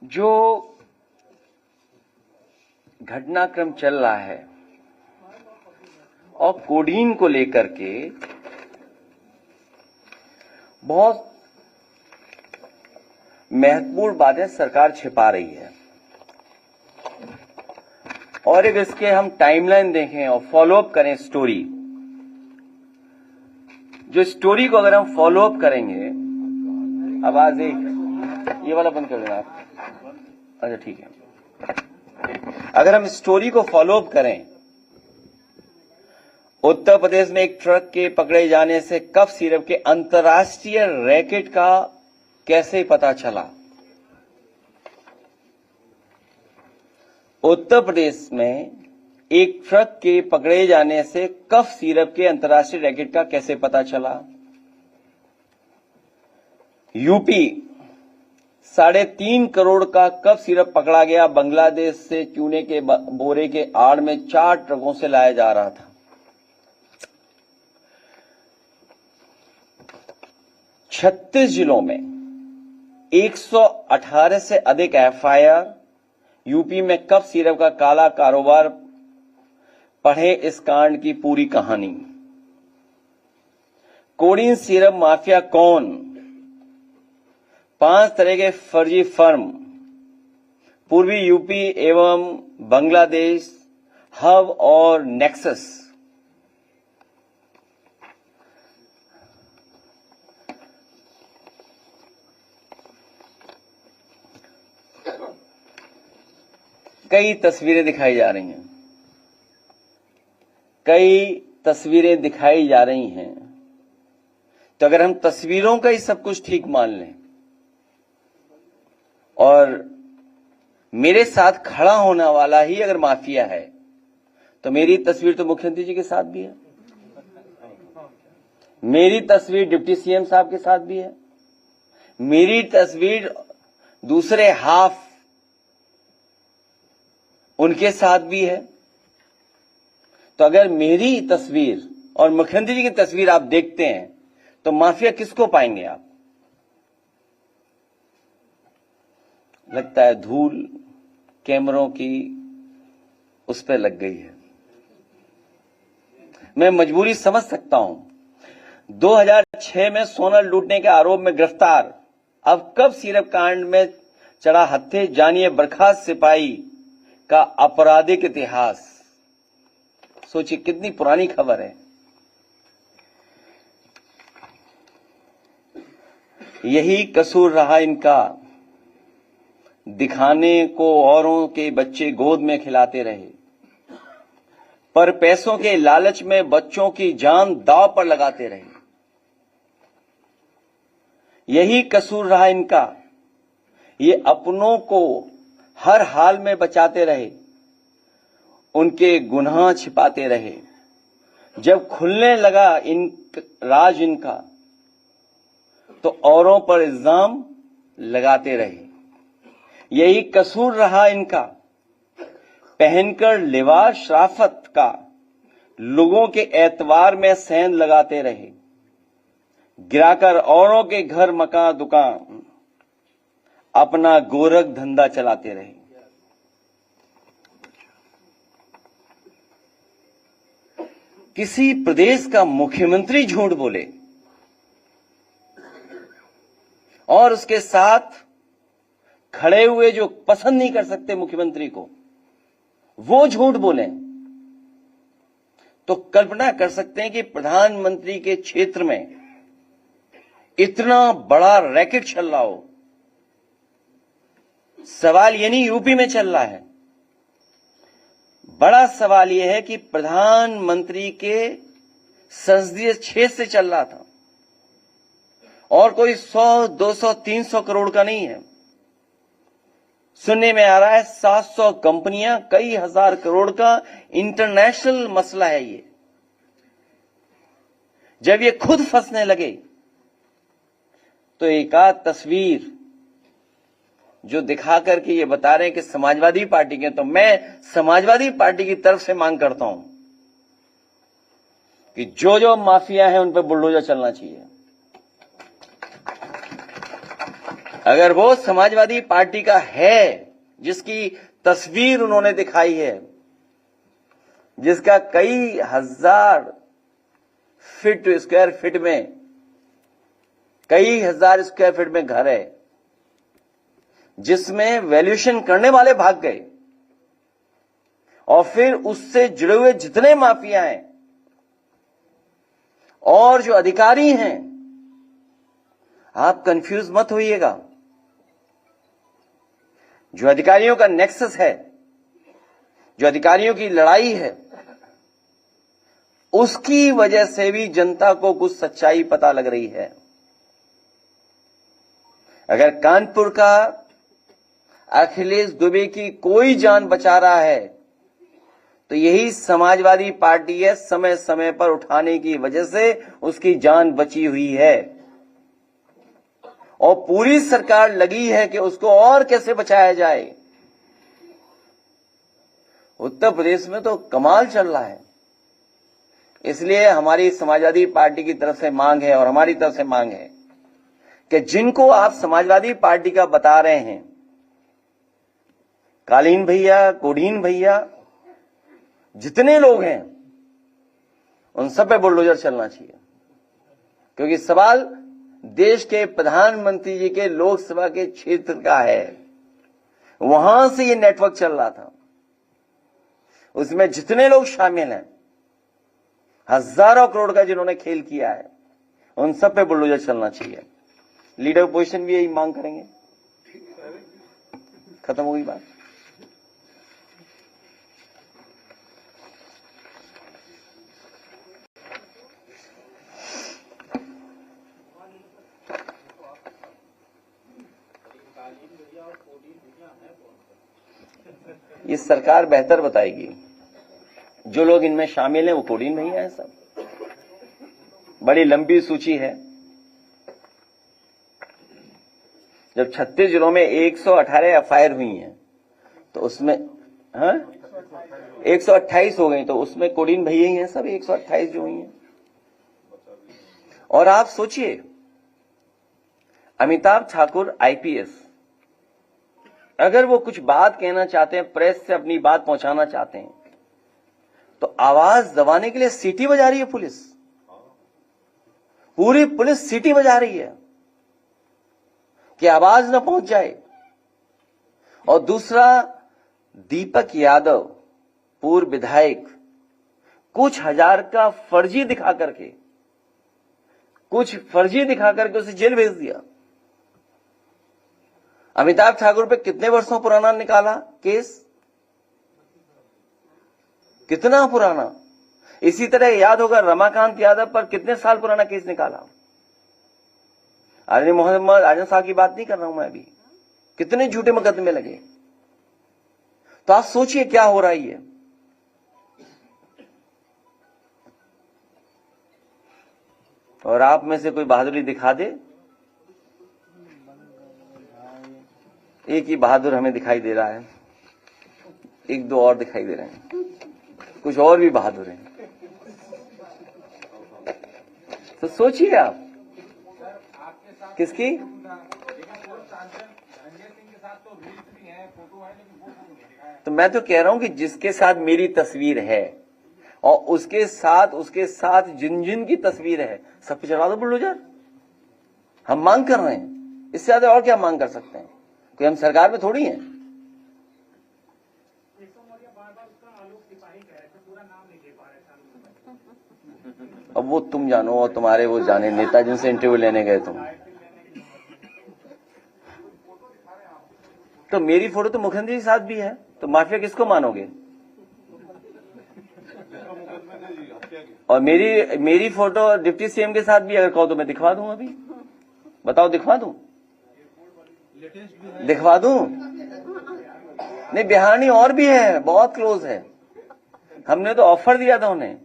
जो घटनाक्रम चल रहा है और कोडीन को लेकर के बहुत महत्वपूर्ण बातें सरकार छिपा रही है, और अगर इसके हम टाइमलाइन देखें और फॉलोअप करें स्टोरी, जो स्टोरी को अगर हम फॉलोअप करेंगे, आवाज एक ये वाला बंद कर देना आप, अच्छा ठीक है। अगर हम स्टोरी को फॉलोअप करें, उत्तर प्रदेश में एक ट्रक के पकड़े जाने से कफ सिरप के अंतर्राष्ट्रीय रैकेट का कैसे पता चला। उत्तर प्रदेश में एक ट्रक के पकड़े जाने से कफ सिरप के अंतर्राष्ट्रीय रैकेट का कैसे पता चला। यूपी 3.5 करोड़ का कफ सिरप पकड़ा गया। बांग्लादेश से चूने के बोरे के आड़ में 4 ट्रकों से लाया जा रहा था। 36 जिलों में 118 से अधिक एफआईआर। यूपी में कफ सिरप का काला कारोबार। पढ़े इस कांड की पूरी कहानी। कोडीन सिरप माफिया कौन? 5 तरह के फर्जी फर्म। पूर्वी यूपी एवं बांग्लादेश हब और नेक्सस। कई तस्वीरें दिखाई जा रही हैं, कई तस्वीरें दिखाई जा रही हैं। तो अगर हम तस्वीरों का ही सब कुछ ठीक मान लें और मेरे साथ खड़ा होने वाला ही अगर माफिया है, तो मेरी तस्वीर तो मुख्यमंत्री जी के साथ भी है, मेरी तस्वीर डिप्टी सीएम साहब के साथ भी है, मेरी तस्वीर दूसरे हाफ उनके साथ भी है। तो अगर मेरी तस्वीर और मुख्यमंत्री जी की तस्वीर आप देखते हैं, तो माफिया किसको पाएंगे आप? लगता है धूल कैमरों की उस पर लग गई है। मैं मजबूरी समझ सकता हूं। 2006 में सोना लूटने के आरोप में गिरफ्तार, अब कफ सिरप कांड में चढ़ा हत्थे। जानिए बर्खास्त सिपाही का आपराधिक इतिहास। सोचिए कितनी पुरानी खबर है। यही कसूर रहा इनका, दिखाने को औरों के बच्चे गोद में खिलाते रहे, पर पैसों के लालच में बच्चों की जान दांव पर लगाते रहे। यही कसूर रहा इनका, ये अपनों को हर हाल में बचाते रहे, उनके गुनाह छिपाते रहे। जब खुलने लगा राज इनका, तो औरों पर इल्जाम लगाते रहे। यही कसूर रहा इनका, पहनकर लिबास शराफत का लोगों के एतवार में सेंध लगाते रहे, गिराकर औरों के घर मकान दुकान अपना गोरख धंधा चलाते रहे। किसी प्रदेश का मुख्यमंत्री झूठ बोले और उसके साथ खड़े हुए जो पसंद नहीं कर सकते मुख्यमंत्री को, वो झूठ बोले, तो कल्पना कर सकते हैं कि प्रधानमंत्री के क्षेत्र में इतना बड़ा रैकेट चल रहा हो। सवाल ये नहीं यूपी में चल रहा है, बड़ा सवाल यह है कि प्रधानमंत्री के संसदीय क्षेत्र से चल रहा था, और कोई 100, 200, 300 करोड़ का नहीं है। सुनने में आ रहा है 700 कंपनियां, कई हजार करोड़ का इंटरनेशनल मसला है ये। जब ये खुद फंसने लगे, तो एक आध तस्वीर जो दिखा करके ये बता रहे हैं कि समाजवादी पार्टी के, तो मैं समाजवादी पार्टी की तरफ से मांग करता हूं कि जो जो माफिया है उन पर बुलडोजर चलना चाहिए। अगर वो समाजवादी पार्टी का है जिसकी तस्वीर उन्होंने दिखाई है, जिसका कई हजार स्क्वायर फीट में, कई हजार स्क्वायर फीट में घर है, जिसमें वैल्यूएशन करने वाले भाग गए, और फिर उससे जुड़े हुए जितने माफिया हैं और जो अधिकारी हैं, आप कंफ्यूज मत होइएगा। जो अधिकारियों का नेक्सस है, जो अधिकारियों की लड़ाई है, उसकी वजह से भी जनता को कुछ सच्चाई पता लग रही है। अगर कानपुर का अखिलेश दुबे की कोई जान बचा रहा है तो यही समाजवादी पार्टी है। समय समय पर उठाने की वजह से उसकी जान बची हुई है और पूरी सरकार लगी है कि उसको और कैसे बचाया जाए। उत्तर प्रदेश में तो कमाल चल रहा है। इसलिए हमारी समाजवादी पार्टी की तरफ से मांग है और हमारी तरफ से मांग है कि जिनको आप समाजवादी पार्टी का बता रहे हैं, कालीन भैया, कोडीन भैया, जितने लोग हैं, उन सब पे बुलडोजर चलना चाहिए। क्योंकि सवाल देश के प्रधानमंत्री जी के लोकसभा के क्षेत्र का है। वहां से ये नेटवर्क चल रहा था। उसमें जितने लोग शामिल हैं, हजारों करोड़ का जिन्होंने खेल किया है, उन सब पे बुलडोजर चलना चाहिए। लीडर अपोजिशन भी यही मांग करेंगे। खत्म हो गई बात। ये सरकार बेहतर बताएगी। जो लोग इनमें शामिल हैं वो कोडीन भैया हैं। सब बड़ी लंबी सूची है। जब 36 जिलों में 118 एफआईआर हुई हैं तो उसमें 128 हो गई, तो उसमें कोडीन भैया ही हैं सब 128 जो हुई हैं। और आप सोचिए, अमिताभ ठाकुर आईपीएस, अगर वो कुछ बात कहना चाहते हैं, प्रेस से अपनी बात पहुंचाना चाहते हैं, तो आवाज दबाने के लिए सीटी बजा रही है पुलिस। पूरी पुलिस सीटी बजा रही है कि आवाज न पहुंच जाए। और दूसरा, दीपक यादव पूर्व विधायक कुछ हजार का फर्जी दिखा करके उसे जेल भेज दिया। अमिताभ ठाकुर पे कितने वर्षों पुराना निकाला केस, कितना पुराना। इसी तरह याद होगा रमाकांत यादव पर कितने साल पुराना केस निकाला। आदरणीय मोहम्मद आजम साहब की बात नहीं कर रहा हूं मैं अभी। कितने झूठे मुकदमे लगे। तो आप सोचिए क्या हो रहा है ये। और आप में से कोई बहादुरी दिखा दे। एक ही बहादुर हमें दिखाई दे रहा है, एक दो और दिखाई दे रहे हैं, कुछ और भी बहादुर हैं। तो सोचिए आप किसकी। तो मैं तो कह रहा हूं कि जिसके साथ मेरी तस्वीर है और उसके साथ जिन जिन की तस्वीर है, सब पे चढ़ा दो बुलडोजर। हम मांग कर रहे हैं, इससे ज्यादा और क्या मांग कर सकते हैं। कोई हम सरकार में थोड़ी हैं। अब वो तुम जानो और तुम्हारे वो जाने नेता जिनसे इंटरव्यू लेने गए तुम। तो मेरी फोटो तो मुख्यमंत्री के साथ भी है, तो माफिया किसको मानोगे। और मेरी फोटो डिप्टी सीएम के साथ भी अगर कहो तो मैं दिखवा दूं। अभी बताओ, दिखवा दूं? दिखवा दूं? नहीं, बिहार नहीं, और भी है, बहुत क्लोज है। हमने तो ऑफर दिया था उन्हें।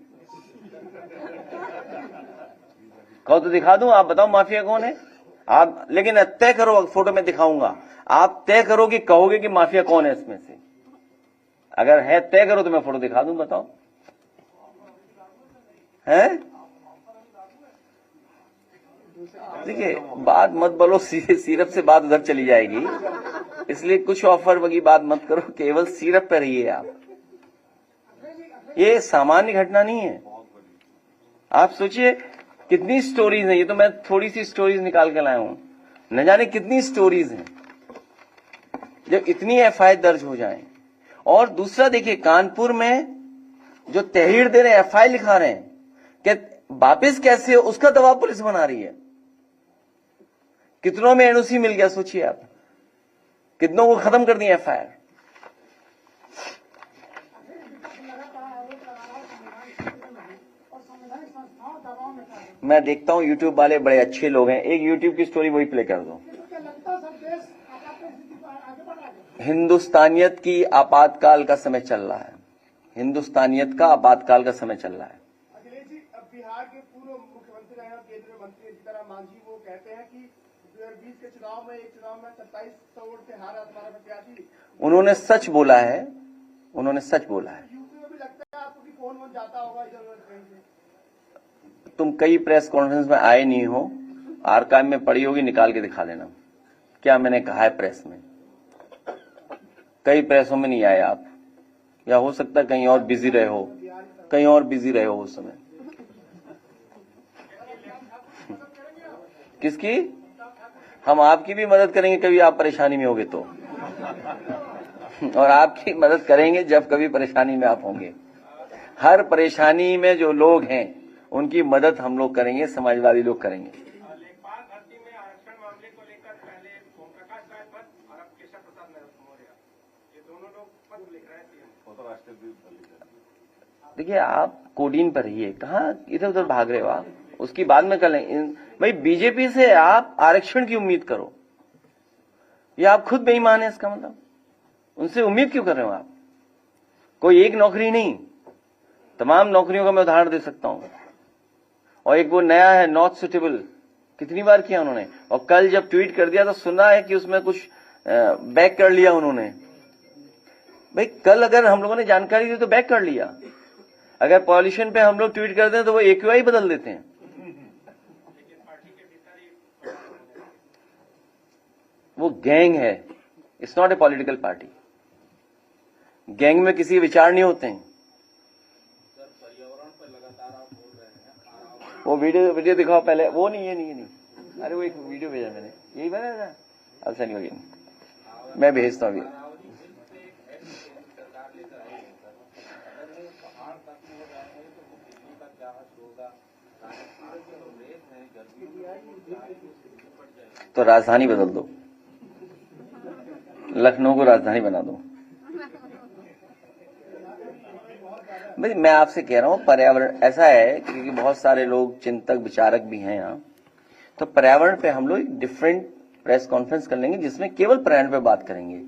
कहो तो दिखा दूं। आप बताओ माफिया कौन है आप। लेकिन तय करो, फोटो में दिखाऊंगा। आप तय करो कि कहोगे कि माफिया कौन है इसमें से। अगर है तय करो तो मैं फोटो दिखा दूं। बताओ है। देखिए, बात मत बोलो, सिरप से बात उधर चली जाएगी, इसलिए कुछ ऑफर वगी बात मत करो, केवल सिरप पे रहिए आप। ये सामान्य घटना नहीं है। आप सोचिए कितनी स्टोरीज हैं, ये तो मैं थोड़ी सी स्टोरीज निकाल कर लाया हूं, न जाने कितनी स्टोरीज हैं जब इतनी एफआईआर दर्ज हो जाए। और दूसरा देखिए, कानपुर में जो तहरीर दे रहे हैं, एफआईआर लिखा रहे हैं कि वापिस कैसे हो, उसका दबाव पुलिस बना रही है। कितनों में एनओसी मिल गया, सोचिए आप, कितनों को खत्म कर दिया एफआईआर। मैं देखता हूं यूट्यूब वाले बड़े अच्छे लोग हैं, एक यूट्यूब की स्टोरी वही प्ले कर दो। हिंदुस्तानियत की आपातकाल का समय चल रहा है, हिंदुस्तानियत का आपातकाल का समय चल रहा है। अखिलेश जी, अब बिहार के पूर्व मुख्यमंत्री रहे और केंद्रीय मंत्री जीतन मांझी वो कहते हैं कि 2020 के चुनाव में 2700 वोट से हारा हमारा प्रत्याशी। उन्होंने सच बोला है, उन्होंने सच बोला है। यूपी में भी लगता है आपको कि कौन वोट जाता होगा इधर उधर कहीं से। तुम कई प्रेस कॉन्फ्रेंस में आए नहीं हो, आर्काइव में पड़ी होगी, निकाल के दिखा देना क्या मैंने कहा है प्रेस में। कई प्रेसों में नहीं आए आप, या हो सकता है कहीं और बिजी रहे हो, कहीं और बिजी रहे हो उस समय। किसकी? हम आपकी भी मदद करेंगे कभी आप परेशानी में होगे तो, और आपकी मदद करेंगे जब कभी परेशानी में आप होंगे। हर परेशानी में जो लोग हैं उनकी मदद हम लोग करेंगे, समाजवादी लोग करेंगे। लेखपाल भर्ती में आरक्षण मामले को लेकर पहले ओम प्रकाश राय पद और अब केशव प्रसाद मौर्य, ये दोनों लोग पद लिख रहे हैं। देखिए, आप कोडीन पर रहिए, कहाँ इधर उधर भाग रहे हो आप, उसकी बाद में कर लेंगे। भाई, बीजेपी से आप आरक्षण की उम्मीद करो, ये आप खुद बेईमान है, इसका मतलब उनसे उम्मीद क्यों कर रहे हो आप? कोई एक नौकरी नहीं, तमाम नौकरियों का मैं उदाहरण दे सकता हूं। और एक वो नया है नॉट सुटेबल, कितनी बार किया उन्होंने, और कल जब ट्वीट कर दिया तो सुना है कि उसमें कुछ बैक कर लिया उन्होंने। भाई, कल अगर हम लोगों ने जानकारी दी तो बैक कर लिया, अगर पॉल्यूशन पे हम लोग ट्वीट करते हैं तो वो AQI बदल देते हैं। वो गैंग है, it's not a political party. Gang में किसी विचार नहीं होते हैं। वो वीडियो दिखाओ पहले, वो नहीं, ये नहीं, अरे वो एक वीडियो भेजा मैंने, यही बना था। अच्छा नहीं होगी, मैं भेजता हूँ अभी। तो राजधानी बदल दो, लखनऊ को राजधानी बना दो। भाई, मैं आपसे कह रहा हूं, पर्यावरण ऐसा है क्योंकि बहुत सारे लोग चिंतक विचारक भी हैं यहाँ, तो पर्यावरण पे हम लोग डिफरेंट प्रेस कॉन्फ्रेंस कर लेंगे जिसमें केवल पर्यावरण पे बात करेंगे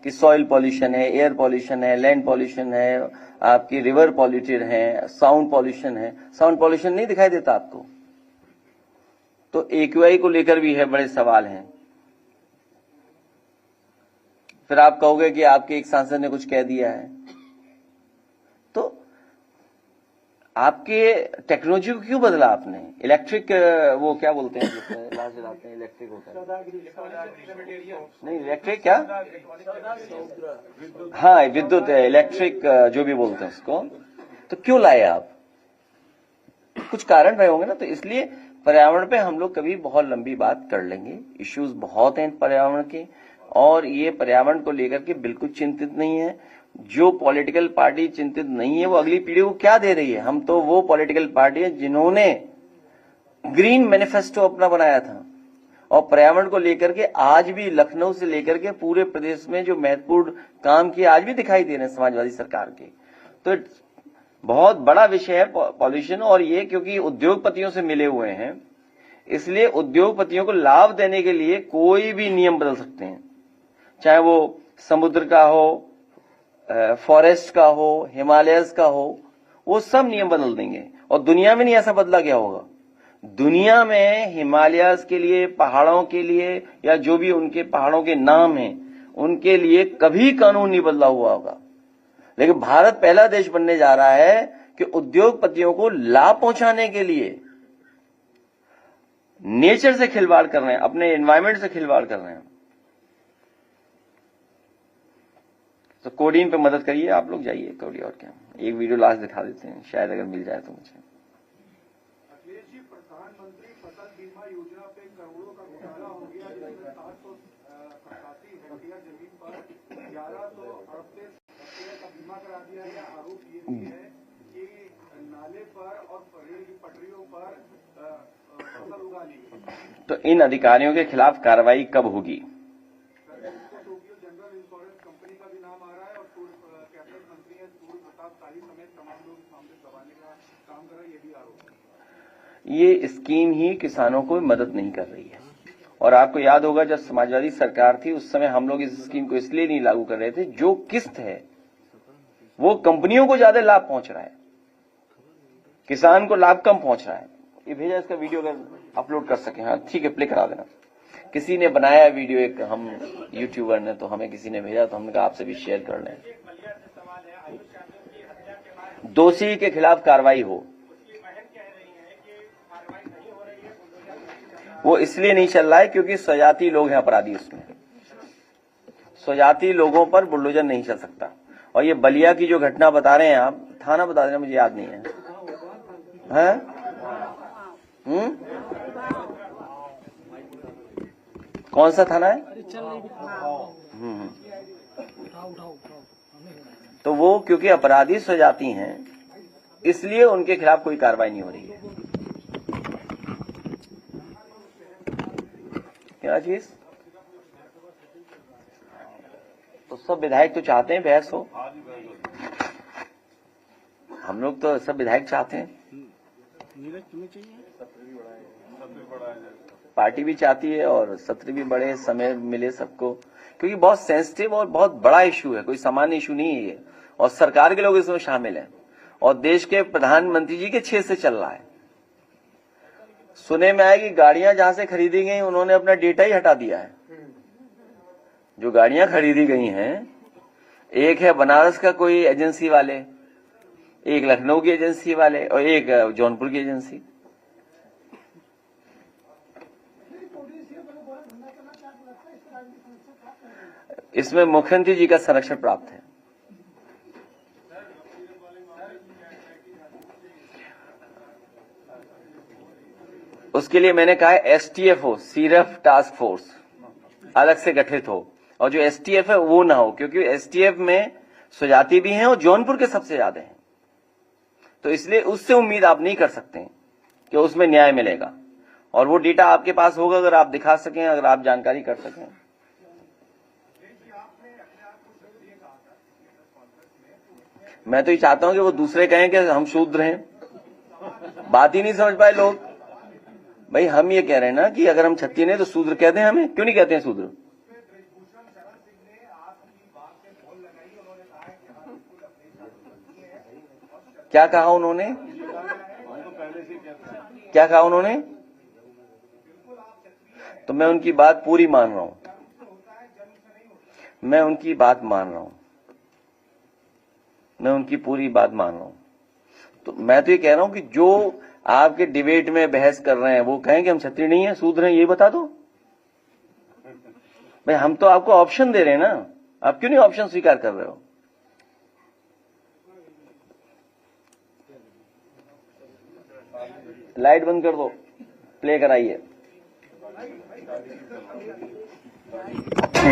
कि सॉइल पॉल्यूशन है, एयर पॉल्यूशन है, लैंड पॉल्यूशन है, आपकी रिवर पॉल्यूटेड है, साउंड पॉल्यूशन है। साउंड पॉल्यूशन नहीं दिखाई देता आपको? तो AQI को लेकर भी है, बड़े सवाल हैं। फिर आप कहोगे कि आपके एक सांसद ने कुछ कह दिया है, तो आपके टेक्नोलॉजी को क्यों बदला आपने? इलेक्ट्रिक, वो क्या बोलते हैं जलाते हैं, इलेक्ट्रिक होता है नहीं, इलेक्ट्रिक क्या, हाँ विद्युत है, इलेक्ट्रिक जो भी बोलते हैं उसको, तो क्यों लाए आप? कुछ कारण रहे होंगे ना। तो इसलिए पर्यावरण पे हम लोग कभी बहुत लंबी बात कर लेंगे, इश्यूज बहुत हैं पर्यावरण के, और ये पर्यावरण को लेकर के बिल्कुल चिंतित नहीं है। जो पॉलिटिकल पार्टी चिंतित नहीं है वो अगली पीढ़ी को क्या दे रही है? हम तो वो पॉलिटिकल पार्टी है जिन्होंने ग्रीन मैनिफेस्टो अपना बनाया था, और पर्यावरण को लेकर के आज भी लखनऊ से लेकर के पूरे प्रदेश में जो महत्वपूर्ण काम किए आज भी दिखाई दे रहे हैं समाजवादी सरकार के। तो बहुत बड़ा विषय है पॉल्यूशन, और ये क्योंकि उद्योगपतियों से मिले हुए हैं, इसलिए उद्योगपतियों को लाभ देने के लिए कोई भी नियम बदल सकते हैं, चाहे वो समुद्र का हो, फॉरेस्ट का हो, हिमालयस का हो, वो सब नियम बदल देंगे। और दुनिया में नहीं ऐसा बदला गया होगा। दुनिया में हिमालयस के लिए, पहाड़ों के लिए, या जो भी उनके पहाड़ों के नाम हैं, उनके लिए कभी कानून नहीं बदला हुआ होगा। लेकिन भारत पहला देश बनने जा रहा है कि उद्योगपतियों को लाभ पहुंचाने के लिए नेचर से खिलवाड़ कर रहे हैं, अपने एनवायरमेंट से खिलवाड़ कर रहे हैं। तो कोडीन पे मदद करिए, आप लोग जाइए कोडी। और क्या, एक वीडियो लास्ट दिखा देते हैं, शायद अगर मिल जाए तो मुझे। अखिलेश जी, प्रधानमंत्री फसल बीमा योजना पे करोड़ों का घोटाला हो गया, जिसमें 787 हेक्टेयर जमीन पर 1138 हेक्टेयर का बीमा करा दिया गया। आरोप ये भी है कि नाले पर और रेल की पटरियों पर फसल उगा ली गई। तो इन अधिकारियों के खिलाफ कार्रवाई कब होगी? टोक्यो जनरल इंश्योरेंस कंपनी का भी नाम आ रहा है और कैबिनेट मंत्री है सूर्य प्रताप शाही समेत तमाम लोग इस मामले दबाने का काम कर रहे हैं, ये भी आरोप है। ये स्कीम ही किसानों को मदद नहीं कर रही है। और आपको याद होगा जब समाजवादी सरकार थी उस समय हम लोग इस स्कीम को इसलिए नहीं लागू कर रहे थे, जो किस्त है वो कंपनियों को ज्यादा लाभ पहुंच रहा है, किसान को लाभ कम पहुंच रहा है। ये भेजा, इसका वीडियो अगर अपलोड कर सके। हाँ ठीक है, प्ले करा देना। किसी ने बनाया वीडियो, एक हम यूट्यूबर ने, तो हमें किसी ने भेजा, तो हमने कहा आपसे भी शेयर कर लें। दोषी के खिलाफ कार्रवाई हो, वो इसलिए नहीं चल रहा है क्योंकि स्वजाति लोग हैं अपराधी उसमें। स्वजाति लोगों पर बुलडोजर नहीं चल सकता। और ये बलिया की जो घटना बता रहे हैं आप, थाना बता देना, मुझे याद नहीं है। कौन सा थाना है? तो वो क्योंकि अपराधी स्वजाति हैं इसलिए उनके खिलाफ कोई कार्रवाई नहीं हो रही है। क्या चीज? तो सब विधायक तो चाहते हैं बहस हो, हम लोग तो सब विधायक चाहते हैं, पार्टी भी चाहती है और सत्र भी बड़े, समय मिले सबको, क्योंकि बहुत सेंसिटिव और बहुत बड़ा इशू है, कोई सामान्य इशू नहीं है ये। और सरकार के लोग इसमें शामिल हैं और देश के प्रधानमंत्री जी के छेद से चल रहा है। सुने में आया कि गाड़ियां जहां से खरीदी गई उन्होंने अपना डेटा ही हटा दिया है। जो गाड़ियां खरीदी गई हैं, एक है बनारस का कोई एजेंसी वाले, एक लखनऊ की एजेंसी वाले और एक जौनपुर की एजेंसी। इसमें मुख्यमंत्री जी का संरक्षण प्राप्त है। उसके लिए मैंने कहा है एसटीएफ हो, सीरफ टास्क फोर्स अलग से गठित हो, और जो एसटीएफ है वो ना हो, क्योंकि एसटीएफ में स्वजाति भी हैं और जौनपुर के सबसे ज्यादा हैं। तो इसलिए उससे उम्मीद आप नहीं कर सकते कि उसमें न्याय मिलेगा। और वो डेटा आपके पास होगा अगर आप दिखा सकें, अगर आप जानकारी कर सकें। मैं तो ये चाहता हूं कि वो दूसरे कहें कि हम शूद्र हैं, बात ही नहीं समझ पाए लोग। भाई हम ये कह रहे हैं ना कि अगर हम क्षत्रिय नहीं तो शूद्र कहते हैं, हमें क्यों नहीं कहते हैं शूद्र? क्या कहा उन्होंने? क्या कहा उन्होंने? तो मैं उनकी बात पूरी मान रहा हूं, मैं उनकी बात मान रहा हूं, मैं उनकी पूरी बात मान रहा हूं। तो मैं तो ये कह रहा हूं कि जो आपके डिबेट में बहस कर रहे हैं वो कहें कि हम क्षत्रिय नहीं है, शूद्र हैं, ये बता दो। भाई हम तो आपको ऑप्शन दे रहे हैं ना, आप क्यों नहीं ऑप्शन स्वीकार कर रहे हो? लाइट बंद कर दो, प्ले कराइए।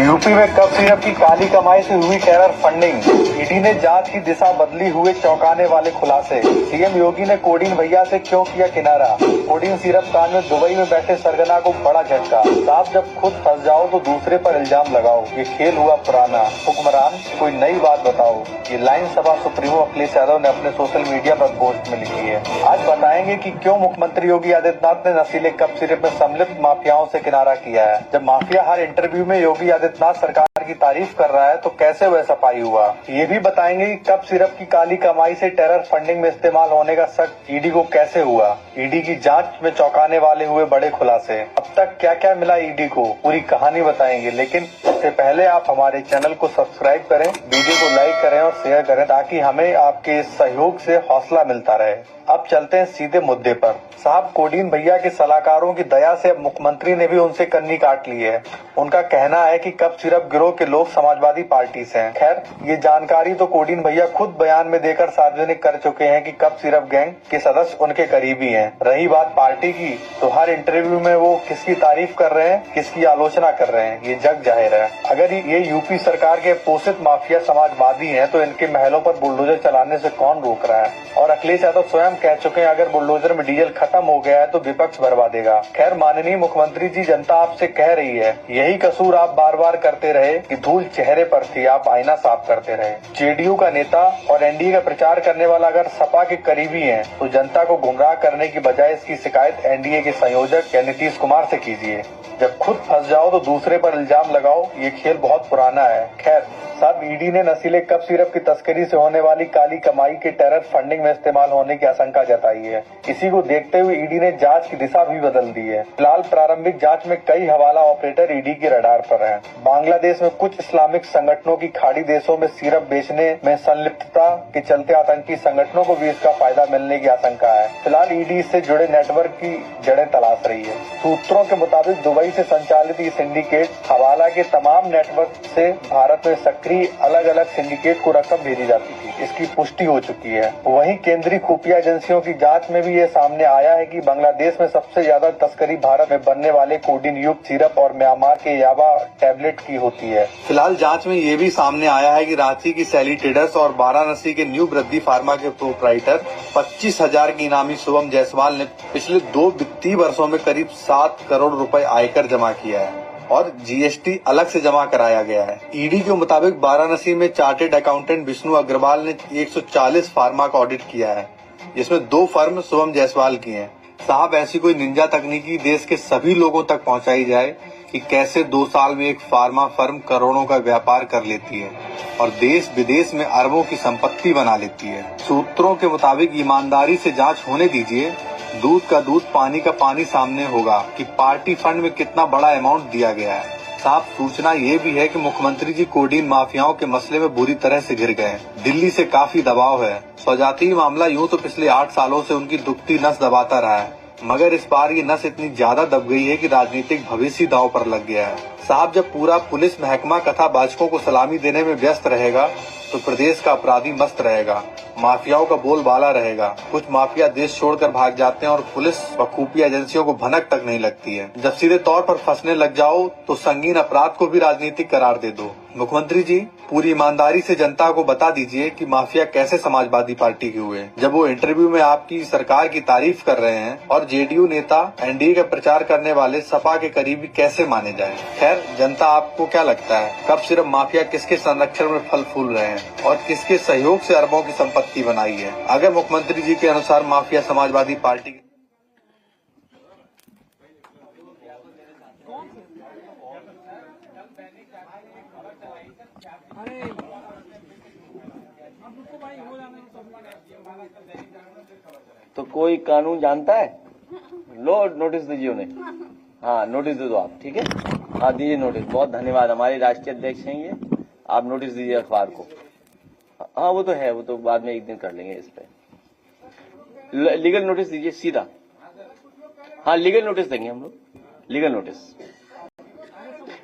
यूपी में कब सिरप की काली कमाई से हुई टेरर फंडिंग, ईडी ने जांच की दिशा बदली, हुए चौंकाने वाले खुलासे। सीएम योगी ने कोडीन भैया से क्यों किया किनारा, कोडीन सिरप कांड में दुबई में बैठे सरगना को बड़ा झटका। साहब जब खुद फंस जाओ तो दूसरे पर इल्जाम लगाओ, ये खेल हुआ पुराना, हुक्मरान कोई नई बात बताओ। ये लाइन सभा सुप्रीमो अखिलेश यादव ने अपने सोशल मीडिया पर पोस्ट में लिखी है। आज बताएंगे कि क्यों मुख्यमंत्री योगी आदित्यनाथ ने नशीले कप सिरप में सम्मिलित माफियाओं से किनारा किया है। जब माफिया हर इंटरव्यू इंटरव्यू में योगी आदित्यनाथ सरकार की तारीफ कर रहा है, तो कैसे वह सफाई हुआ? ये भी बताएंगे कि कप सिरप की काली कमाई से टेरर फंडिंग में इस्तेमाल होने का शक ईडी को कैसे हुआ? ईडी की जांच में चौंकाने वाले हुए बड़े खुलासे। अब तक क्या क्या मिला ईडी को, पूरी कहानी बताएंगे। लेकिन उससे पहले आप हमारे चैनल को सब्सक्राइब करें, वीडियो को लाइक करें और शेयर करें, ताकि हमें आपके इस सहयोग से हौसला मिलता रहे। अब चलते हैं सीधे मुद्दे पर। साहब, कोडीन भैया के सलाहकारों की दया से अब मुख्यमंत्री ने भी उनसे कन्नी काट ली है। उनका कहना है कि कप सिरप गिरोह के लोग समाजवादी पार्टी से हैं। खैर, ये जानकारी तो कोडीन भैया खुद बयान में देकर सार्वजनिक कर चुके हैं कि कप सिरप गैंग के सदस्य उनके करीबी हैं। रही बात पार्टी की, तो हर इंटरव्यू में वो किसकी तारीफ कर रहे हैं, किसकी आलोचना कर रहे हैं, ये जग जाहिर है। अगर ये यूपी सरकार के पोषित माफिया समाजवादी हैं, तो इनके महलों पर बुलडोजर चलाने से कौन रोक रहा है? और अखिलेश यादव स्वयं कह चुके हैं, अगर बुलडोजर में डीजल खत्म हो गया है तो विपक्ष भरवा देगा। खैर, माननीय मुख्यमंत्री जी, जनता आपसे कह रही है, यही कसूर आप बार बार करते रहे कि धूल चेहरे पर थी, आप आईना साफ करते रहे। जेडीयू का नेता और एनडीए का प्रचार करने वाला अगर सपा के करीबी है, तो जनता को गुमराह करने की बजाय इसकी शिकायत एनडीए के संयोजक या नीतीश कुमार से कीजिए। जब खुद फंस जाओ तो दूसरे पर इल्जाम लगाओ, ये खेल बहुत पुराना है। खैर साहब, ईडी ने नशीले कप सिरप की तस्करी से होने वाली काली कमाई के टेरर फंडिंग में इस्तेमाल होने की आशंका जताई है। इसी को देखते हुए ईडी ने जांच की दिशा भी बदल दी है। फिलहाल प्रारंभिक जांच में कई हवाला ऑपरेटर ईडी के रडार पर हैं। बांग्लादेश में कुछ इस्लामिक संगठनों की खाड़ी देशों में सिरप बेचने में संलिप्तता के चलते आतंकी संगठनों को भी इसका फायदा मिलने की आशंका है। फिलहाल ईडी इससे जुड़े नेटवर्क की जड़ें तलाश रही है। सूत्रों के मुताबिक दुबई से संचालित ये सिंडिकेट हवाला के तमाम नेटवर्क से भारत में सक्रिय अलग अलग सिंडिकेट को रकम भेजी जाती थी, इसकी पुष्टि हो चुकी है। वहीं केंद्रीय खुफिया एजेंसियों की जांच में भी ये सामने आया है कि बांग्लादेश में सबसे ज्यादा तस्करी भारत में बनने वाले कोडीन युक्त सिरप और म्यांमार के याबा टैबलेट की होती है। फिलहाल जांच में ये भी सामने आया है कि रांची की सैली ट्रेडर्स और वाराणसी के न्यू वृद्धि फार्मा के प्रोपराइटर 25,000 की इनामी शुभम जायसवाल ने पिछले 2 वित्तीय वर्षों में करीब 7 करोड़ रुपए आयकर जमा किया है और जीएसटी अलग से जमा कराया गया है। ईडी के मुताबिक वाराणसी में चार्टेड अकाउंटेंट विष्णु अग्रवाल ने 140 फार्मा का ऑडिट किया है, जिसमें 2 फर्म शुभम जायसवाल की हैं। साहब, ऐसी कोई निंजा तकनीकी देश के सभी लोगों तक पहुंचाई जाए कि कैसे 2 साल में एक फार्मा फर्म करोड़ों का व्यापार कर लेती है और देश विदेश में अरबों की संपत्ति बना लेती है। सूत्रों के मुताबिक ईमानदारी से जांच होने दीजिए, दूध का दूध पानी का पानी सामने होगा कि पार्टी फंड में कितना बड़ा अमाउंट दिया गया है। साफ सूचना ये भी है कि मुख्यमंत्री जी कोडीन माफियाओं के मसले में बुरी तरह से घिर गए। दिल्ली से काफी दबाव है। स्वजातीय मामला यूं तो पिछले 8 सालों से उनकी दुखती नस दबाता रहा है, मगर इस बार ये नस इतनी ज्यादा दब गई है कि राजनीतिक भविष्य दांव पर लग गया है। साहब, जब पूरा पुलिस महकमा कथावाचकों को सलामी देने में व्यस्त रहेगा, तो प्रदेश का अपराधी मस्त रहेगा, माफियाओं का बोलबाला रहेगा। कुछ माफिया देश छोड़कर भाग जाते हैं और पुलिस व खुफिया एजेंसियों को भनक तक नहीं लगती है। जब सीधे तौर पर फंसने लग जाओ तो संगीन अपराध को भी राजनीतिक करार दे दो। मुख्यमंत्री जी, पूरी ईमानदारी से जनता को बता दीजिए कि माफिया कैसे समाजवादी पार्टी के हुए, जब वो इंटरव्यू में आपकी सरकार की तारीफ कर रहे हैं और जेडीयू नेता एनडीए का प्रचार करने वाले सपा के करीबी कैसे माने जाएं। खैर, जनता आपको क्या लगता है, कब सिर्फ माफिया किसके संरक्षण में फल फूल रहे हैं और किसके सहयोग से अरबों की संपत्ति बनाई है? अगर मुख्यमंत्री जी के अनुसार माफिया समाजवादी पार्टी तो कोई कानून जानता है? लो नोटिस दीजिए उन्हें। हाँ, नोटिस दे दो आप, ठीक है? हाँ, दीजिए नोटिस। बहुत धन्यवाद, हमारे राष्ट्रीय अध्यक्ष हैं ये। आप नोटिस दीजिए अखबार को। हाँ, वो तो है, वो तो बाद में एक दिन कर लेंगे इस पे। लीगल नोटिस दीजिए सीधा। हाँ, लीगल नोटिस देंगे हम लोग, लीगल नोटिस।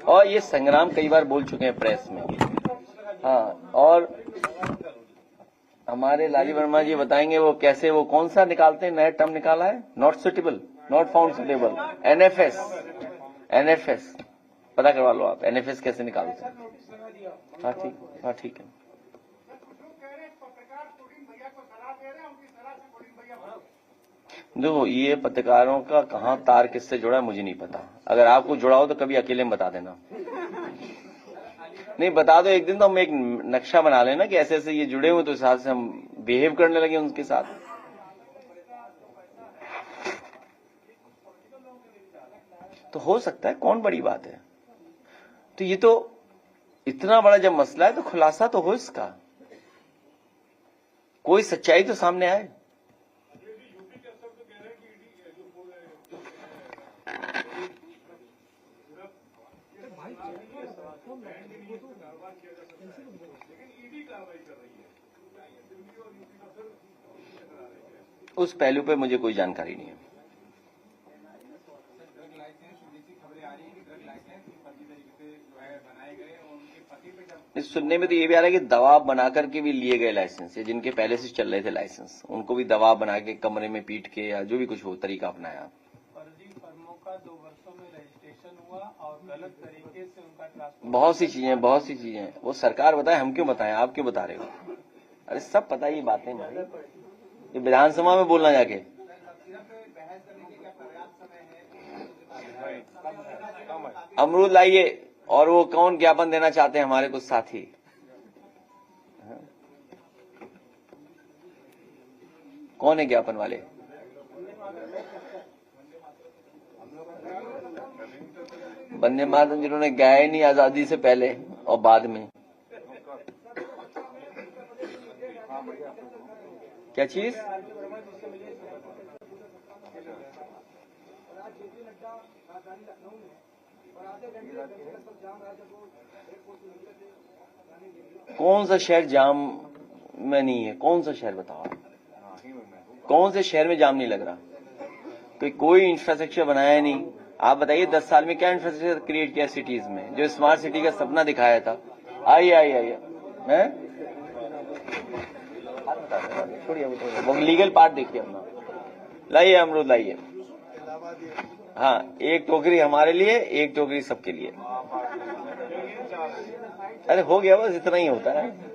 और ये संग्राम कई बार बोल चुके हैं प्रेस में। हाँ, और हमारे लाली वर्मा जी बताएंगे वो कैसे, वो कौन सा निकालते हैं, नया टर्म निकाला है, not suitable, not found suitable, NFS पता करवा लो आप, एनएफएस कैसे निकालते हैं। हाँ ठीक, हाँ ठीक है। देखो, ये पत्रकारों का कहाँ तार किससे जुड़ा है मुझे नहीं पता। अगर आपको जुड़ा हो तो कभी अकेले में बता देना। नहीं बता दो, एक दिन तो हम एक नक्शा बना लेना कि ऐसे ऐसे ये जुड़े हुए, तो इस हिसाब से हम बिहेव करने लगे उनके साथ। तो हो सकता है, कौन बड़ी बात है। तो ये तो इतना बड़ा जब मसला है तो खुलासा तो हो इसका, कोई सच्चाई तो सामने आए। उस पहलू पे मुझे कोई जानकारी नहीं है। इस सुनने में तो ये भी आ रहा है कि दबाव बना करके भी लिए गए लाइसेंस, जिनके पहले से चल रहे थे लाइसेंस, उनको भी दबाव बना के कमरे में पीट के या जो भी कुछ हो तरीका अपनाया। फर्जी फर्मों का 2 वर्षों में रजिस्ट्रेशन हुआ और गलत तरीके से उनका ट्रांसपोर्ट। बहुत सी चीजें वो सरकार बताए, हम क्यों बताएं, आप क्यों बता रहे हो? अरे सब पता ये बातें भाई, ये विधानसभा में बोलना जाके। अमरूद लाइए, और वो कौन ज्ञापन देना चाहते हैं हमारे कुछ साथी? कौन है ज्ञापन वाले? वंदे मातरम जिन्होंने गाया ही नहीं आजादी से पहले और बाद में। क्या चीज? कौन सा शहर जाम में नहीं है? कौन सा शहर बताओ? कौन से शहर में जाम नहीं लग रहा? कोई इंफ्रास्ट्रक्चर बनाया नहीं। आप बताइए 10 साल में क्या इंफ्रास्ट्रक्चर क्रिएट किया सिटीज में, जो स्मार्ट सिटी का सपना दिखाया था। आइए हैं, छोड़िए वो लीगल पार्ट देखिए अपना। लाइए अमरूद लाइए। हाँ, एक टोकरी हमारे लिए, एक टोकरी सबके लिए। अरे हो गया, बस इतना ही होता है।